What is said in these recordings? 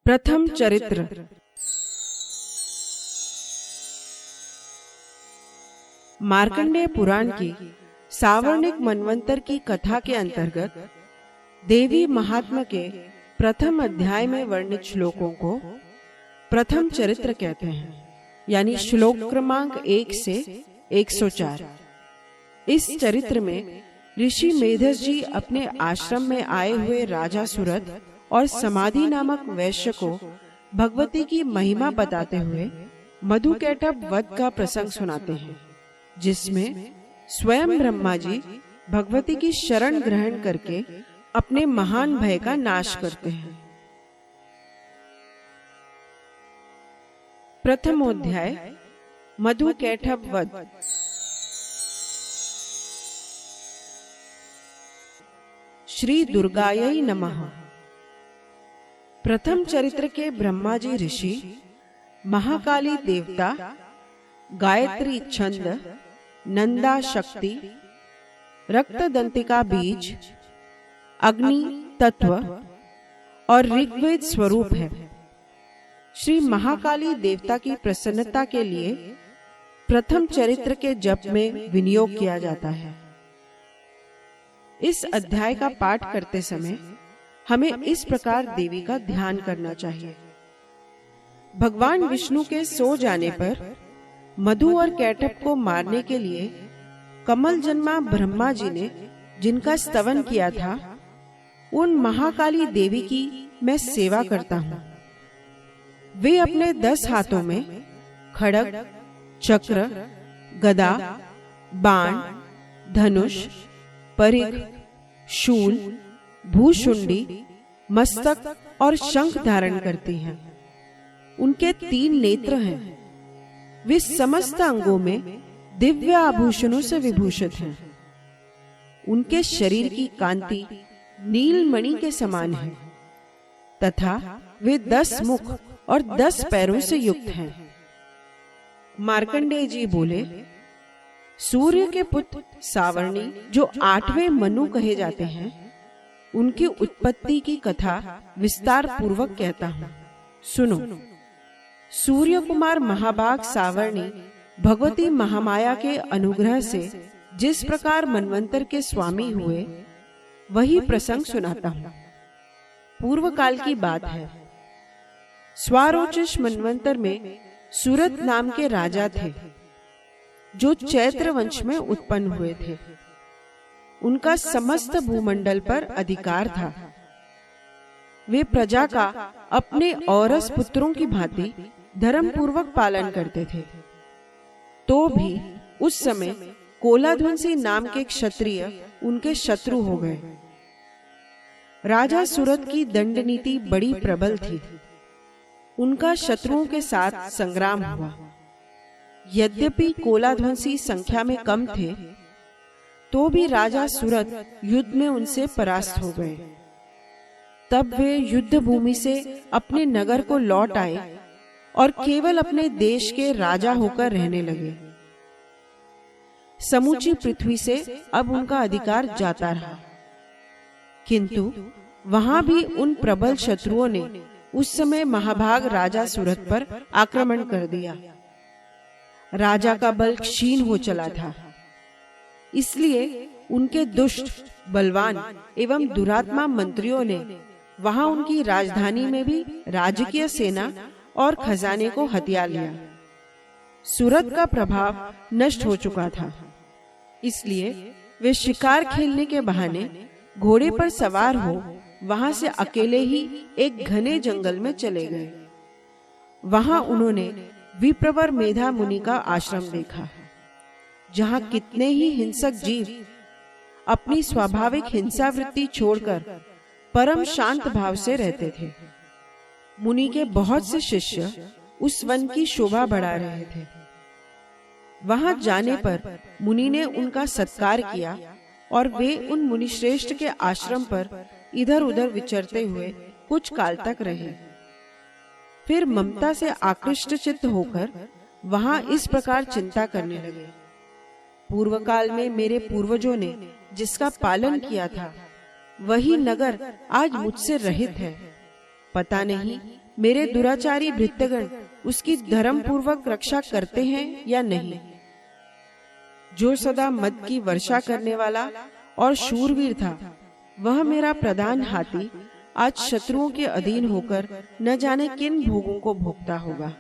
प्रथम चरित्र। मार्कंडेय पुराण की सावर्णिक मनवंतर की कथा के अंतर्गत देवी महात्म्य के प्रथम अध्याय में वर्णित श्लोकों को प्रथम चरित्र कहते हैं, यानी श्लोक क्रमांक 1 से 104। इस चरित्र में ऋषि मेधस जी अपने आश्रम में आए हुए राजा सुरथ और समाधि नामक वैश्य को भगवती की महिमा बताते हुए मधुकैटभ वध का प्रसंग सुनाते हैं, जिसमें स्वयं ब्रह्मा जी भगवती की शरण ग्रहण करके अपने महान भय का नाश करते हैं। प्रथमोध्याय मधुकैटभ वध। श्री दुर्गायै नमः। प्रथम चरित्र के ब्रह्मा जी ऋषि, महाकाली देवता, गायत्री छंद, नंदा शक्ति, रक्तदंतिका बीज, अग्नि तत्व और ऋग्वेद स्वरूप है। श्री महाकाली देवता की प्रसन्नता के लिए प्रथम चरित्र के जप में विनियोग किया जाता है। इस अध्याय का पाठ करते समय हमें इस प्रकार देवी का ध्यान करना चाहिए। भगवान विष्णु के सो जाने पर मधु और कैटभ को मारने के लिए कमल जन्मा ब्रह्मा जी ने जिनका स्तवन किया था, उन महाकाली देवी की मैं सेवा करता हूँ। वे अपने 10 हाथों में खड्ग, चक्र, गदा, बाण, धनुष, परिघ, शूल, भूशुंडी, मस्तक और शंख धारण करती हैं। उनके 3 नेत्र हैं। वे समस्त अंगों में दिव्य आभूषणों से विभूषित हैं। उनके शरीर की कांति नीलमणि के समान है तथा वे 10 मुख और 10 पैरों से युक्त हैं। मार्कंडेय जी बोले, सूर्य के पुत्र सावर्णी जो 8वें मनु कहे जाते हैं, उनकी उत्पत्ति की कथा विस्तार पूर्वक कहता हूँ, सुनो। सूर्य कुमार महाभाग सावर्णी भगवती महामाया के अनुग्रह से जिस प्रकार मनवंतर के स्वामी हुए, वही प्रसंग सुनाता हूँ। पूर्व काल की बात है। स्वारोचिष मनवंतर में सुरथ नाम के राजा थे, जो चैत्र वंश में उत्पन्न हुए थे। उनका समस्त भूमंडल पर अधिकार था। वे प्रजा का अपने औरस पुत्रों की भांति धर्म पूर्वक पालन करते थे। तो भी उस समय कोलाध्वंसी नाम के क्षत्रिय उनके शत्रु हो गए। राजा सुरथ की दंड नीति बड़ी प्रबल थी। उनका शत्रुओं के साथ संग्राम हुआ। यद्यपि कोलाध्वंसी संख्या में कम थे, तो भी राजा सुरथ युद्ध में उनसे परास्त हो गए। तब वे युद्ध भूमि से अपने नगर को लौट आए और केवल अपने देश के राजा होकर रहने लगे। समूची पृथ्वी से अब उनका अधिकार जाता रहा, किंतु वहां भी उन प्रबल शत्रुओं ने उस समय महाभाग राजा सुरथ पर आक्रमण कर दिया। राजा का बल क्षीण हो चला था, इसलिए उनके दुष्ट, बलवान एवं दुरात्मा मंत्रियों ने वहां उनकी राजधानी में भी राजकीय सेना और खजाने को हथिया लिया। सुरथ का प्रभाव नष्ट हो चुका था, इसलिए वे शिकार खेलने के बहाने घोड़े पर सवार हो वहां से अकेले ही एक घने जंगल में चले गए। वहां उन्होंने विप्रवर मेधा मुनि का आश्रम देखा, जहां कितने ही हिंसक जीव अपनी स्वाभाविक हिंसा वृत्ति छोड़कर परम शांत भाव से रहते थे। मुनि के बहुत से शिष्य उस वन की शोभा बढ़ा रहे थे। वहां जाने पर मुनि ने उनका सत्कार किया और वे उन मुनिश्रेष्ठ के आश्रम पर इधर उधर विचरते हुए कुछ काल तक रहे। फिर ममता से आकृष्ट चित्त होकर वहां इस प्रकार चिंता करने लगे, पूर्व काल में मेरे पूर्वजों ने जिसका पालन किया था, वही नगर आज मुझसे रहित है। पता नहीं मेरे दुराचारी भृत्यगण उसकी धर्म पूर्वक रक्षा करते हैं या नहीं। जो सदा मद की वर्षा करने वाला और शूरवीर था, वह मेरा प्रधान हाथी आज शत्रुओं के अधीन होकर न जाने किन भोगों को भोगता होगा।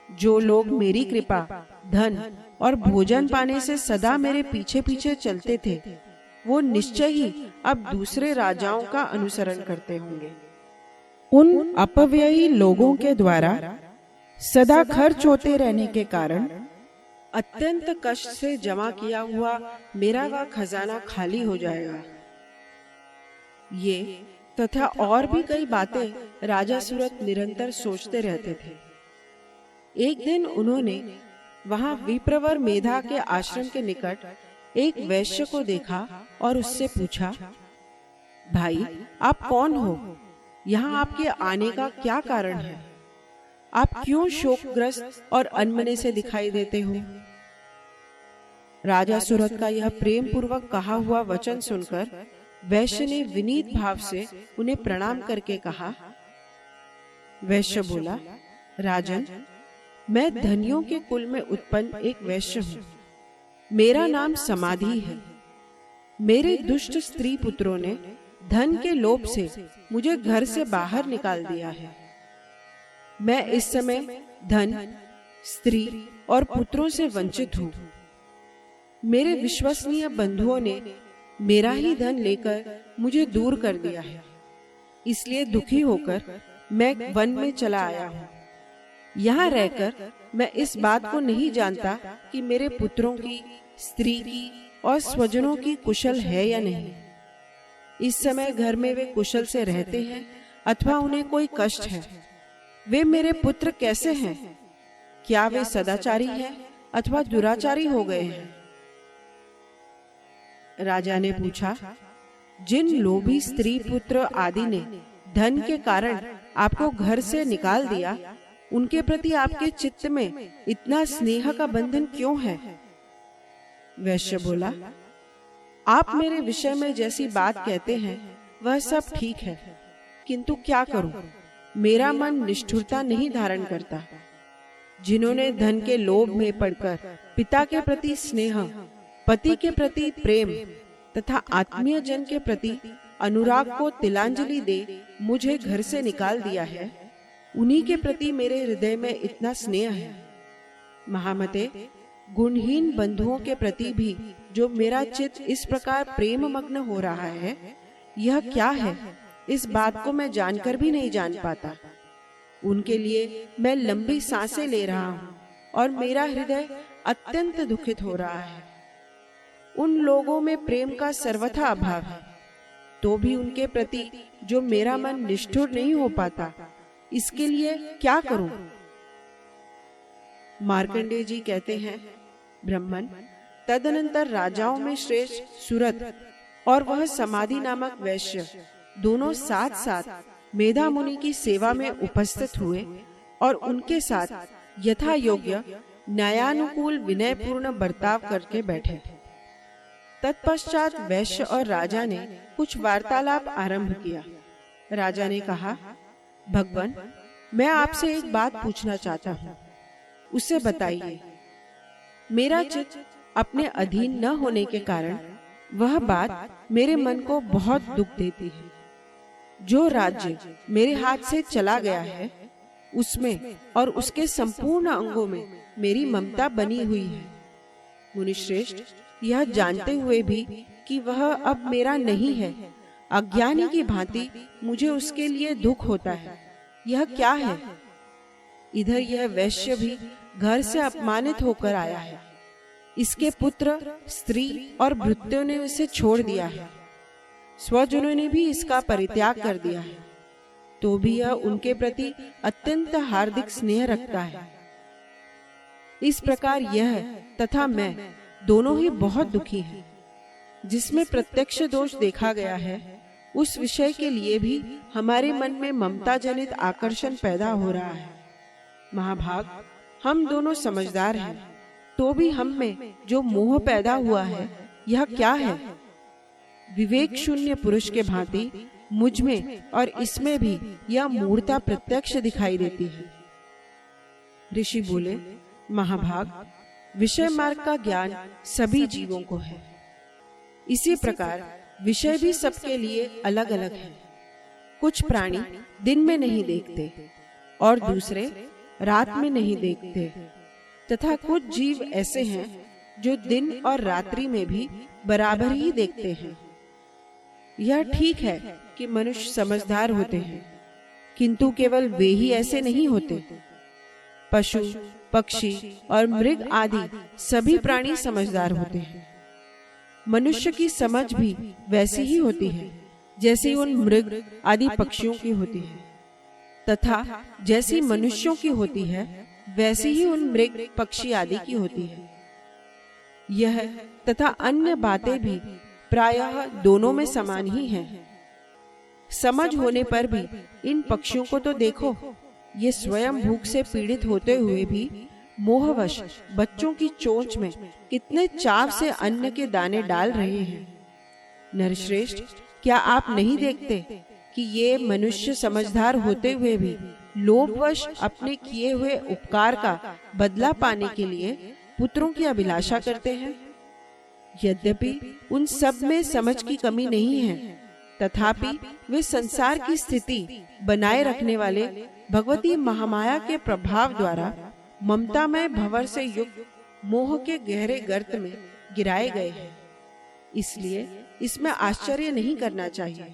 जो लोग मेरी कृपा, धन और भोजन पाने से सदा मेरे पीछे पीछे चलते थे, वो निश्चय ही अब दूसरे राजाओं का अनुसरण करते होंगे। उन अपव्ययी लोगों के द्वारा सदा खर्च होते रहने के कारण अत्यंत कष्ट से जमा किया हुआ मेरा वह खजाना खाली हो जाएगा। ये तथा और भी कई बातें राजा सूरत निरंतर सोचते रहते थे। एक दिन उन्होंने वहां विप्रवर मेधा के आश्रम के निकट एक वैश्य को देखा और उससे पूछा, भाई आप कौन हो? यहाँ आपके आने का क्या कारण है? आप क्यों शोकग्रस्त और अनमने से दिखाई देते हो? राजा सूरत का यह प्रेम पूर्वक कहा हुआ वचन सुनकर वैश्य ने विनीत भाव से उन्हें प्रणाम करके कहा। वैश्य बोला, राजन, मैं धनियों के कुल में उत्पन्न एक वैश्य हूँ। मेरा नाम समाधि है। मेरे दुष्ट स्त्री पुत्रों ने धन के लोभ से मुझे घर से बाहर निकाल दिया है। मैं इस समय धन, स्त्री और पुत्रों से वंचित हूँ। मेरे विश्वसनीय बंधुओं ने मेरा ही धन लेकर मुझे दूर कर दिया है। इसलिए दुखी होकर मैं वन में चला आया हूँ। यहाँ रहकर मैं इस बात को नहीं जानता कि मेरे पुत्रों की, स्त्री की और स्वजनों की कुशल है या नहीं। इस समय घर में वे कुशल से रहते हैं अथवा उन्हें कोई कष्ट है। वे मेरे पुत्र कैसे हैं? क्या वे सदाचारी हैं अथवा दुराचारी हो गए हैं? राजा ने पूछा, जिन लोभी स्त्री पुत्र आदि ने धन के कारण आपको घर से निकाल दिया, उनके प्रति आपके चित्त में इतना स्नेह का बंधन क्यों है? वैश्य बोला, आप मेरे विषय में जैसी बात कहते हैं वह सब ठीक है, किंतु क्या करूं? मेरा मन निष्ठुरता नहीं धारण करता। जिन्होंने धन के लोभ में पड़कर पिता के प्रति स्नेह, पति के प्रति प्रेम तथा आत्मीय जन के प्रति अनुराग को तिलांजलि दे मुझे घर से निकाल दिया है, उन्हीं के प्रति मेरे हृदय में इतना स्नेह है। महामते, गुणहीन बंधुओं के प्रति भी जो मेरा चित्त इस प्रकार प्रेम मग्न हो रहा है, यह क्या है? इस बात को मैं जानकर भी नहीं जान पाता। उनके लिए मैं लंबी सांसें ले रहा हूँ और मेरा हृदय अत्यंत दुखित हो रहा है। उन लोगों में प्रेम का सर्वथा अभाव है, तो भी उनके प्रति जो मेरा मन निष्ठुर नहीं हो पाता, इसके लिए क्या करूं? मार्कंडेय जी कहते हैं, ब्रह्मन, तदनंतर राजाओं में श्रेष्ठ सूरत और वह समाधि नामक वैश्य दोनों साथ साथ मेधा मुनि की सेवा में उपस्थित हुए और उनके साथ यथा योग्य न्यायानुकूल विनयपूर्ण बर्ताव करके बैठे। तत्पश्चात वैश्य और राजा ने कुछ वार्तालाप आरंभ किया। राजा ने कहा, भगवान, मैं आपसे एक बात पूछना चाहता हूँ, उसे बताइए। मेरा चित्त अपने अधीन न होने के कारण वह बात मेरे मन को बहुत दुख देती है। जो राज्य मेरे हाथ से चला गया है, उसमें और उसके संपूर्ण अंगों में मेरी ममता बनी हुई है। मुनिश्रेष्ठ, यह जानते हुए भी कि वह अब मेरा नहीं है, अज्ञानी की भांति मुझे उसके लिए दुख होता है। यह क्या है? इधर यह वैश्य भी घर से अपमानित होकर आया है। इसके पुत्र, स्त्री और भृत्यों ने उसे छोड़ दिया है। स्वजनों ने भी इसका परित्याग कर दिया है, तो भी यह उनके प्रति अत्यंत हार्दिक स्नेह रखता है। इस प्रकार यह तथा मैं दोनों ही बहुत दुखी हैं। जिसमें प्रत्यक्ष दोष देखा गया है, उस विषय के लिए भी हमारे मन में ममता जनित आकर्षण पैदा हो रहा है। महाभाग, हम दोनों समझदार हैं, तो भी हम में जो मोह पैदा हुआ है, यह क्या है? विवेक शून्य पुरुष के भांति मुझ में और इसमें भी यह मूढ़ता प्रत्यक्ष दिखाई देती है। ऋषि बोले, महाभाग, विषय मार्ग का ज्ञान सभी जीवों को है। इसी प्रकार विषय भी सबके लिए अलग अलग है। कुछ प्राणी दिन में नहीं देखते और दूसरे रात में नहीं देखते, तथा कुछ जीव ऐसे हैं जो दिन और रात्रि में भी बराबर ही देखते हैं। यह ठीक है कि मनुष्य समझदार होते हैं, किंतु केवल वे ही ऐसे नहीं होते। पशु, पक्षी और मृग आदि सभी प्राणी समझदार होते हैं। मनुष्य की समझ भी वैसी ही होती है जैसी उन मृग आदि पक्षियों की होती है, तथा जैसी मनुष्यों की होती है वैसी ही उन मृग पक्षी आदि की होती है। यह तथा अन्य बातें भी प्रायः दोनों में समान ही हैं। समझ होने पर भी इन पक्षियों को तो देखो, ये स्वयं भूख से पीड़ित होते हुए भी मोहवश बच्चों की चोंच में कितने चाव से अन्न के दाने डाल रहे हैं। नरश्रेष्ठ, क्या आप नहीं देखते कि ये मनुष्य समझदार होते हुए भी लोभवश अपने किए हुए उपकार का बदला पाने के लिए पुत्रों की अभिलाषा करते हैं? यद्यपि उन सब में समझ की कमी नहीं है, तथापि वे संसार की स्थिति बनाए रखने वाले भगवती महामाया के प्रभाव द्वारा ममतामय भंवर से युक्त मोह के गहरे गर्त में गिराए गए हैं। इसलिए इसमें आश्चर्य नहीं करना चाहिए।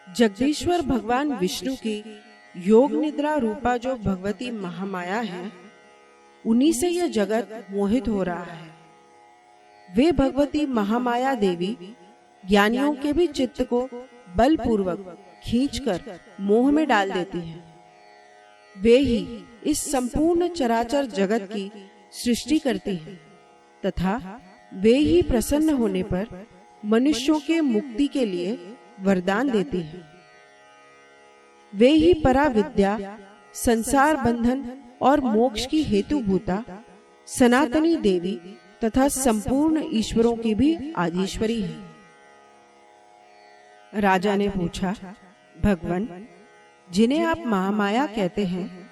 जगदीश्वर भगवान विष्णु की योग निद्रा रूपा जो भगवती महामाया है, उन्हीं से यह जगत मोहित हो रहा है। वे भगवती महामाया देवी ज्ञानियों के भी चित्त को बलपूर्वक खींचकर मोह में डाल देती हैं। वे ही इस संपूर्ण चराचर जगत की सृष्टि करती हैं, तथा वे ही प्रसन्न होने पर मनुष्यों के मुक्ति के लिए वरदान देती हैं। वे ही परा विद्या, संसार बंधन और मोक्ष की हेतुभूता सनातनी देवी तथा संपूर्ण ईश्वरों की भी आदिश्वरी है। राजा ने पूछा, भगवान, जिन्हें आप महामाया कहते हैं,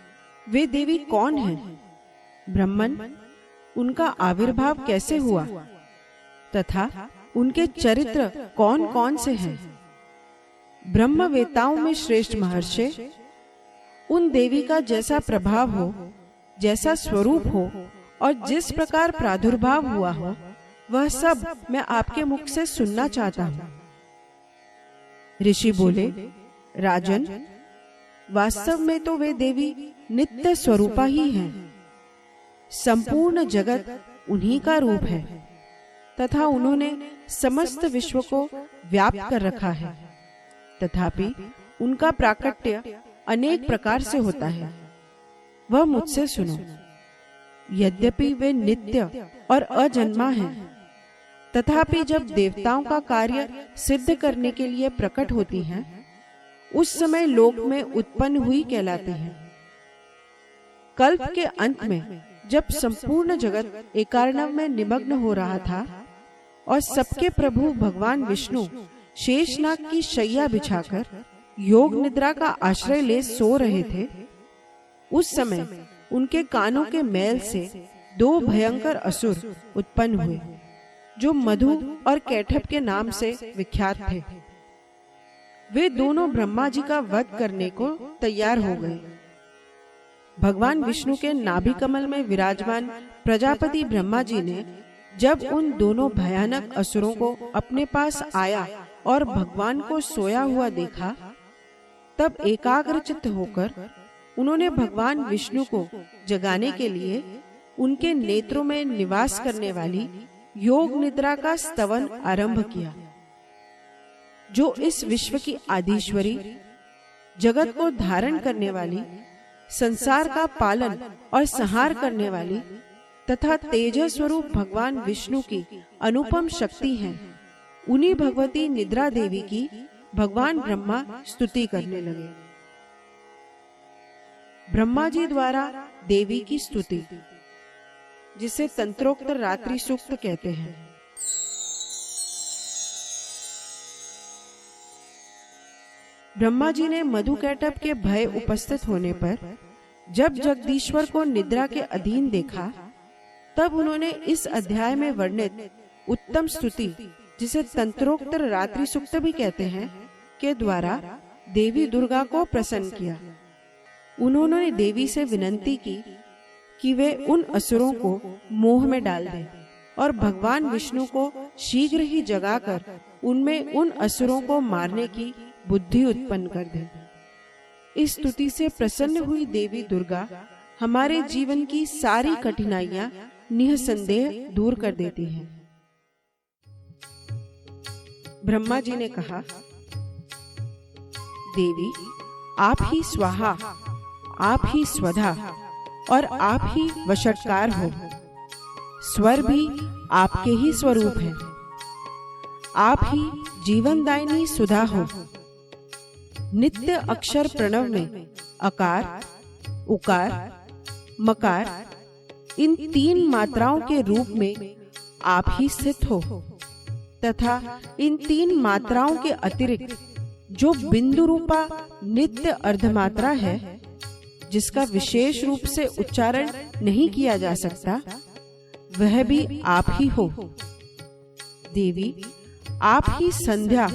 वे देवी कौन हैं? ब्रह्मन, उनका आविर्भाव कैसे हुआ तथा उनके चरित्र कौन कौन से हैं? ब्रह्मवेताओं में श्रेष्ठ महर्षि, उन देवी का जैसा प्रभाव हो, जैसा स्वरूप हो और जिस प्रकार प्रादुर्भाव हुआ हो, वह सब मैं आपके मुख से सुनना चाहता हूँ। ऋषि बोले, राजन, वास्तव में तो वे देवी नित्य स्वरूपा ही हैं। संपूर्ण जगत उन्हीं का रूप है तथा उन्होंने समस्त विश्व को व्याप्त कर रखा है। तथापि उनका प्राकट्य अनेक प्रकार से होता है, वह मुझसे सुनो। यद्यपि वे नित्य और अजन्मा हैं, तथापि जब देवताओं का कार्य सिद्ध करने के लिए प्रकट होती हैं, उस समय लोक में उत्पन्न हुई कहलाती हैं। कल्प के अंत में जब संपूर्ण जगत एकार्णव में निमग्न हो रहा था और सबके प्रभु भगवान विष्णु शेषनाग की शैया बिछाकर योग निद्रा का आश्रय ले सो रहे थे, उस समय उनके कानों के मैल से दो भयंकर असुर उत्पन्न हुए, जो मधु और कैठभ के नाम से विख्यात थे। वे दोनों ब्रह्मा जी का वध करने को तैयार हो गए। भगवान विष्णु के नाभि कमल में विराजमान प्रजापति ब्रह्मा जी ने जब उन दोनों भयानक असुरों को अपने पास आया और भगवान को सोया हुआ देखा, तब एकाग्रचित्त होकर उन्होंने भगवान विष्णु को जगाने के लिए उनके नेत्रों में निवास करने वाली योग निद्रा का स्तवन आरंभ किया, जो इस विश्व की आदिश्वरी, जगत को धारण करने वाली, संसार का पालन और संहार करने वाली तथा तेजस स्वरूप भगवान विष्णु की अनुपम शक्ति है। उन्हीं भगवती निद्रा देवी की भगवान ब्रह्मा स्तुति करने लगे। ब्रह्मा जी द्वारा देवी की स्तुति, जिसे तंत्रोक्त रात्रि सूक्त कहते हैं। ब्रह्मा जी ने मधुकैटभ के भय उपस्थित होने पर जब जगदीश्वर को निद्रा के अधीन देखा, तब उन्होंने इस अध्याय में वर्णित उत्तम स्तुति, जिसे तंत्रोक्त रात्रि सूक्त भी कहते हैं, के द्वारा देवी दुर्गा को प्रसन्न किया। उन्होंने देवी से विनती की कि वे उन असुरों को मोह में डाल दें और भगवान विष्णु को शीघ्र ही जगाकर उनमें उन असुरों को मारने की बुद्धि उत्पन्न कर दें। इस स्तुति से प्रसन्न हुई देवी दुर्गा हमारे जीवन की सारी कठिनाइयां निःसंदेह दूर कर देती हैं। ब्रह्मा जी ने कहा, देवी आप ही स्वाहा, आप ही स्वधा और आप ही वषट्कार हो। स्वर भी आपके ही स्वरूप है। आप ही जीवनदायिनी सुधा हो। नित्य अक्षर प्रणव में अकार, उकार, मकार इन 3 मात्राओं के रूप में आप ही स्थित हो तथा इन 3 मात्राओं के अतिरिक्त जो बिंदु रूपा नित्य अर्धमात्रा है, जिसका विशेष रूप से उच्चारण नहीं किया जा सकता, वह भी आप ही हो। देवी आप ही संध्या,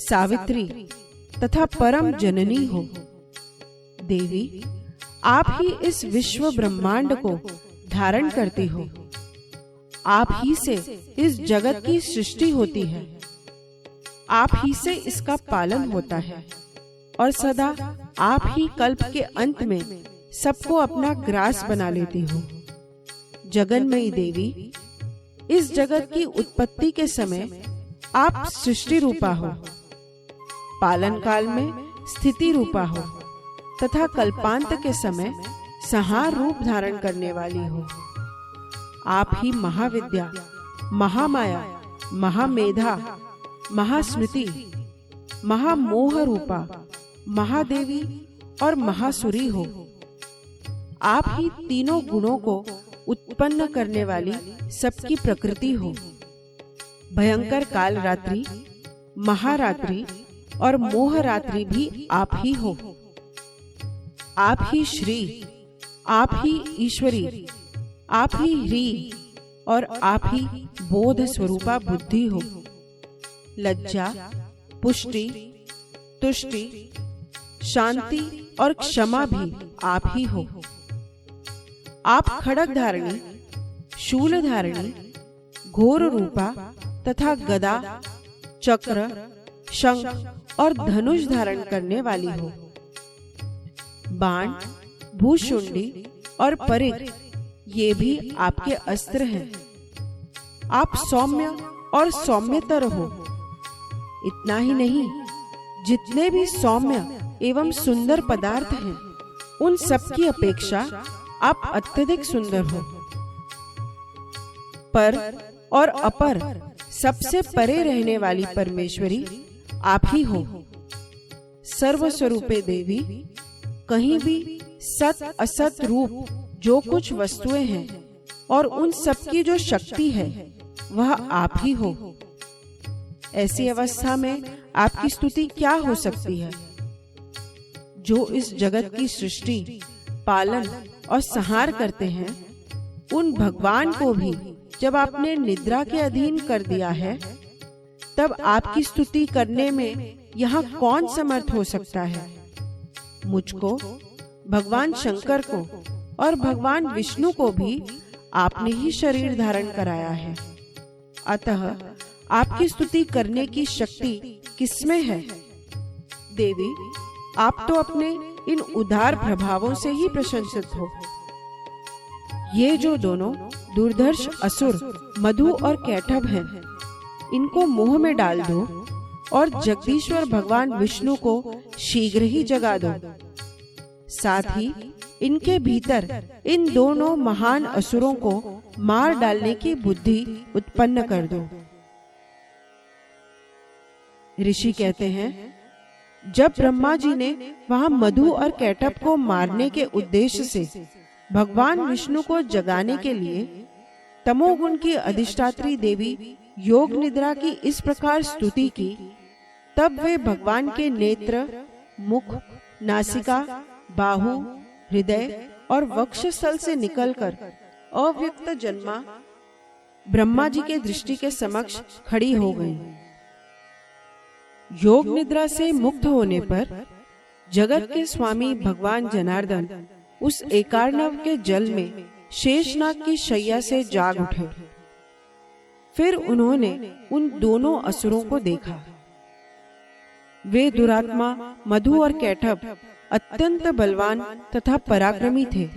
सावित्री तथा परम जननी हो। देवी आप ही इस विश्व ब्रह्मांड को धारण करती हो। आप ही से इस जगत की सृष्टि होती है। आप ही से इसका पालन होता है और सदा आप ही कल्प के अंत में सबको अपना ग्रास बना लेती हो। जगन्मयी देवी, इस जगत की उत्पत्ति के समय आप सृष्टि रूपा हो, पालन काल में स्थिति रूपा हो तथा कल्पांत के समय संहार रूप धारण करने वाली हो। आप ही महाविद्या, महामाया, महामेधा, महास्मृति, महामोह रूपा, महादेवी और महासुरी हो। आप ही तीनों गुणों को उत्पन्न करने वाली सबकी प्रकृति हो। भयंकर काल रात्रि, महारात्रि और मोह रात्रि भी आप ही हो। आप ही श्री, आप ही ईश्वरी, आप ही ह्री और आप ही बोध स्वरूपा बुद्धि हो। लज्जा, पुष्टि, तुष्टि, शांति और क्षमा भी आप ही हो। आप खड्ग धारिणी, शूल धारिणी, घोर रूपा तथा गदा, चक्र, शंख और धनुष धारण करने वाली हो। बाण, भूशुंडी और परिघ ये भी आपके अस्त्र हैं। आप सौम्य और सौम्यतर हो। इतना ही नहीं, जितने भी सौम्य एवं सुंदर पदार्थ हैं, उन सब की अपेक्षा आप अत्यधिक सुंदर हो। पर और अपर सबसे परे रहने वाली परमेश्वरी आप ही हो। सर्वस्वरूपे देवी, कहीं भी सत असत रूप जो कुछ वस्तुएं हैं और उन सब की जो शक्ति है, वह आप ही हो। ऐसी अवस्था में आपकी स्तुति क्या हो सकती है? जो इस जगत की सृष्टि, पालन और संहार करते हैं, उन भगवान को भी जब आपने निद्रा के अधीन कर दिया है, तब आपकी स्तुति करने में यहाँ कौन समर्थ हो सकता है? मुझको, भगवान शंकर को और भगवान विष्णु को भी आपने ही शरीर धारण कराया है। अतः आपकी स्तुति करने की शक्ति किसमें है? देवी, आप तो अपने इन उदार प्रभावों से ही प्रशंसित हो। ये जो दोनों दुर्धर्ष असुर मधु और कैटभ हैं, इनको मोह में डाल दो और जगदीश्वर भगवान विष्णु को शीघ्र ही जगा दो। साथ ही इनके भीतर इन दोनों महान असुरों को मार डालने की बुद्धि उत्पन्न कर दो। ऋषि कहते हैं, जब ब्रह्मा जी ने वहां मधु और कैटभ को मारने के उद्देश्य से भगवान विष्णु को जगाने के लिए तमोगुण की अधिष्ठात्री देवी योग निद्रा की इस प्रकार स्तुति की, तब वे भगवान के नेत्र मुख, नासिका, बाहु, हृदय और वक्षस्थल से निकलकर अव्यक्त जन्मा ब्रह्मा जी के दृष्टि के समक्ष खड़ी हो गई। योग निद्रा से मुक्त होने पर जगत के स्वामी भगवान जनार्दन उस एकार्णव के जल में शेषनाग की शैया से जाग उठे। फिर उन्होंने उन दोनों असुरों को देखा। वे दुरात्मा मधु और कैटभ अत्यंत बलवान तथा पराक्रमी थे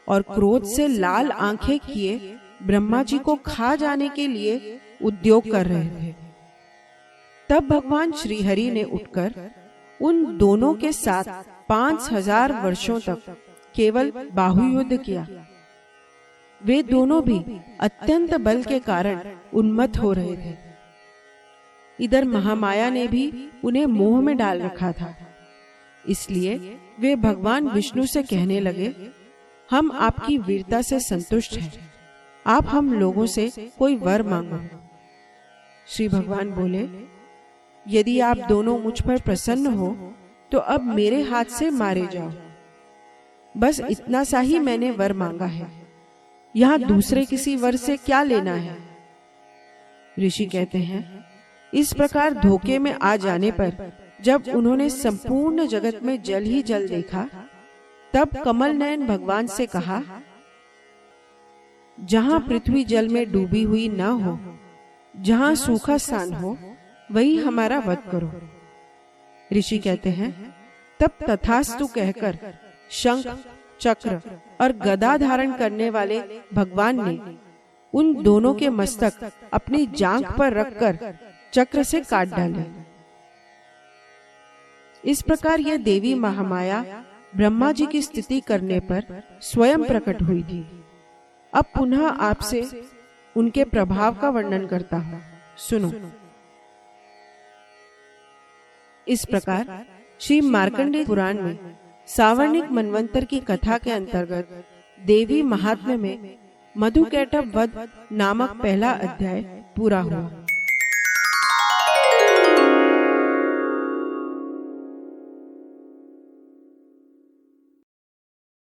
और क्रोध से लाल आंखें किए ब्रह्मा जी को खा जाने के लिए उद्योग कर रहे थे। तब भगवान श्री हरि ने उठकर उन दोनों के साथ 5000 वर्षों तक केवल बाहुयुद्ध किया। वे दोनों भी अत्यंत बल के कारण उन्मत्त हो रहे थे। इधर महामाया ने भी उन्हें मोह में डाल रखा था। इसलिए वे भगवान विष्णु से कहने लगे, हम आपकी वीरता से संतुष्ट हैं, आप हम लोगों से कोई वर मांगो। श्री भगवान बोले, यदि आप दोनों मुझ पर प्रसन्न हो तो अब मेरे हाथ से मारे जाओ। बस इतना सा ही मैंने वर मांगा है, यहाँ दूसरे किसी वर से क्या लेना है। ऋषि कहते हैं, इस प्रकार धोखे में आ जाने पर जब उन्होंने संपूर्ण जगत में जल ही जल देखा, तब कमल नयन भगवान से कहा, जहां पृथ्वी जल में डूबी हुई न हो, जहां सूखा स्थान हो, वही हमारा वध करो। ऋषि कहते हैं, तब तथास्तु कहकर शंख, चक्र और गदा धारण करने वाले भगवान ने उन दोनों के मस्तक अपनी जांघ पर रखकर चक्र से काट डाले। इस प्रकार यह देवी महामाया ब्रह्मा जी की स्तुति करने पर स्वयं प्रकट हुई थी। अब पुनः आपसे उनके प्रभाव का वर्णन करता हूं, सुनो। इस प्रकार श्री मार्कंडेय पुराण में सावर्णिक मनवंतर की कथा के अंतर्गत देवी महात्म्य में मधुकैटभ वध नामक पहला अध्याय पूरा हुआ।